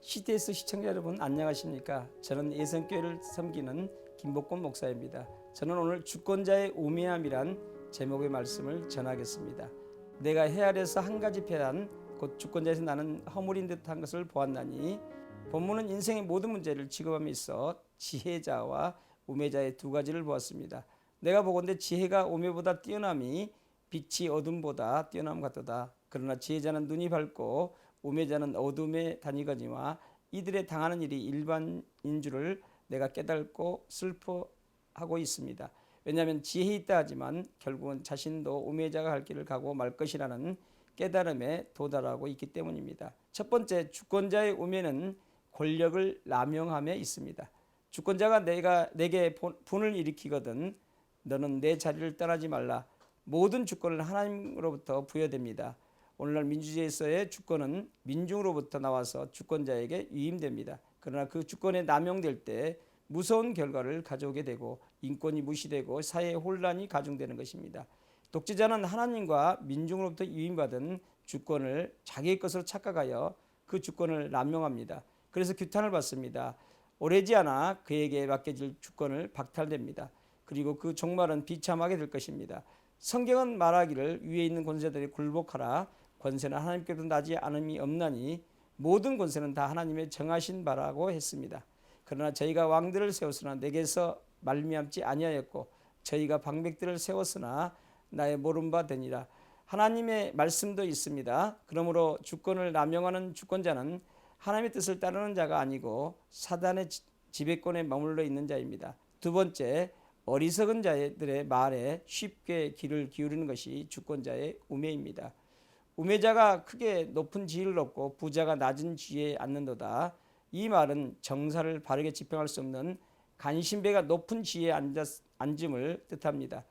CTS 시청자 여러분 안녕하십니까? 저는 예성교회를 섬기는 김복권 목사입니다. 저는 오늘 주권자의 우매함이란 제목의 말씀을 전하겠습니다. 내가 헤아려서 한 가지 패한 곧 주권자에서 나는 허물인 듯한 것을 보았나니, 본문은 인생의 모든 문제를 직업함에 있어 지혜자와 우매자의 두 가지를 보았습니다. 내가 보건대 지혜가 우매보다 뛰어남이 빛이 어둠보다 뛰어남 같도다. 그러나 지혜자는 눈이 밝고 우매자는 어둠에 다니거니와 이들의 당하는 일이 일반인 줄을 내가 깨닫고 슬퍼하고 있습니다. 왜냐하면 지혜 있다 하지만 결국은 자신도 우매자가 갈 길을 가고 말 것이라는 깨달음에 도달하고 있기 때문입니다. 첫 번째, 주권자의 우매는 권력을 남용함에 있습니다. 주권자가 내게 분을 일으키거든 너는 내 자리를 떠나지 말라. 모든 주권은 하나님으로부터 부여됩니다. 오늘날 민주주의에서의 주권은 민중으로부터 나와서 주권자에게 위임됩니다. 그러나 그 주권에 남용될 때 무서운 결과를 가져오게 되고 인권이 무시되고 사회의 혼란이 가중되는 것입니다. 독재자는 하나님과 민중으로부터 위임받은 주권을 자기의 것으로 착각하여 그 주권을 남용합니다. 그래서 규탄을 받습니다. 오래지 않아 그에게 맡겨질 주권을 박탈됩니다. 그리고 그 종말은 비참하게 될 것입니다. 성경은 말하기를 위에 있는 권세들이 굴복하라. 권세는 하나님께로부터 나지 않음이 없나니 모든 권세는 다 하나님의 정하신 바라고 했습니다. 그러나 저희가 왕들을 세웠으나 내게서 말미암지 아니하였고 저희가 방백들을 세웠으나 나의 모른 바 되니라. 하나님의 말씀도 있습니다. 그러므로 주권을 남용하는 주권자는 하나님의 뜻을 따르는 자가 아니고 사단의 지배권에 머물러 있는 자입니다. 두 번째, 어리석은 자들의 말에 쉽게 귀를 기울이는 것이 주권자의 우매입니다. 우매자가 크게 높은 지위를 얻고 부자가 낮은 지위에 앉는도다. 이 말은 정사를 바르게 지평할 수 없는 간신배가 높은 지위에 앉음을 뜻합니다.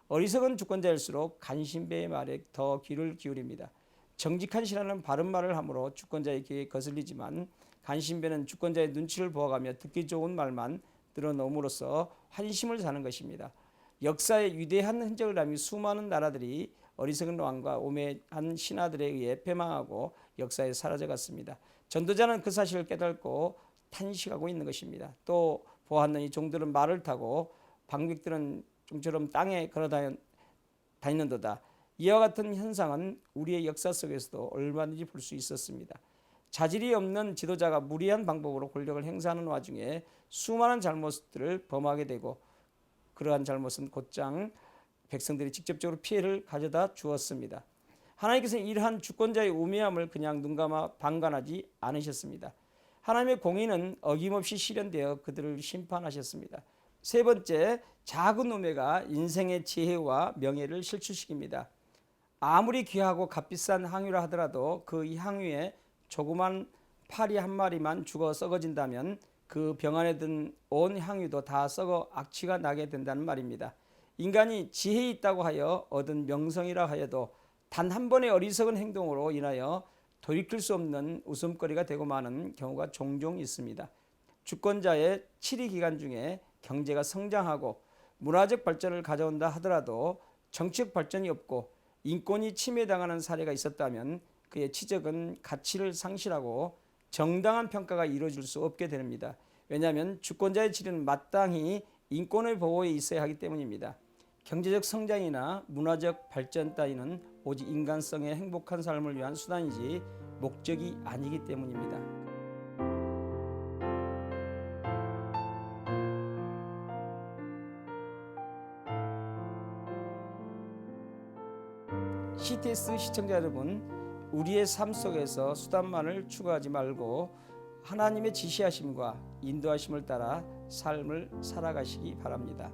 어리석은 주권자일수록 간신배의 말에 더 귀를 기울입니다. 정직한 신하는 바른 말을 함으로 주권자의 귀에 거슬리지만 간신배는 주권자의 눈치를 보아가며 듣기 좋은 말만 늘어놓음으로써 환심을 사는 것입니다. 역사의 위대한 흔적을 남긴 수많은 나라들이 어리석은 왕과 우매한 신하들에 의해 패망하고 역사에 사라져갔습니다. 전도자는 그 사실을 깨닫고 탄식하고 있는 것입니다. 또 보았느니 종들은 말을 타고 방백들은 좀처럼 땅에 걸어다니는도다. 이와 같은 현상은 우리의 역사 속에서도 얼마든지 볼 수 있었습니다. 자질이 없는 지도자가 무리한 방법으로 권력을 행사하는 와중에 수많은 잘못들을 범하게 되고 그러한 잘못은 곧장 백성들이 직접적으로 피해를 가져다 주었습니다. 하나님께서는 이러한 주권자의 우매함을 그냥 눈감아 방관하지 않으셨습니다. 하나님의 공의는 어김없이 실현되어 그들을 심판하셨습니다. 세 번째, 작은 우매가 인생의 지혜와 명예를 실추시킵니다. 아무리 귀하고 값비싼 항유라 하더라도 그 향유에 조그만 파리 한 마리만 죽어 썩어진다면 그 병 안에 든 온 향유도 다 썩어 악취가 나게 된다는 말입니다. 인간이 지혜 있다고 하여 얻은 명성이라 하여도 단 한 번의 어리석은 행동으로 인하여 돌이킬 수 없는 웃음거리가 되고 마는 경우가 종종 있습니다. 주권자의 치리 기간 중에 경제가 성장하고 문화적 발전을 가져온다 하더라도 정치적 발전이 없고 인권이 침해당하는 사례가 있었다면 그의 치적은 가치를 상실하고 정당한 평가가 이루어질 수 없게 됩니다. 왜냐하면 주권자의 치리는 마땅히 인권의 보호에 있어야 하기 때문입니다. 경제적 성장이나 문화적 발전 따위는 오직 인간성의 행복한 삶을 위한 수단이지 목적이 아니기 때문입니다. CTS 시청자 여러분, 우리의 삶 속에서 수단만을 추구하지 말고 하나님의 지시하심과 인도하심을 따라 삶을 살아가시기 바랍니다.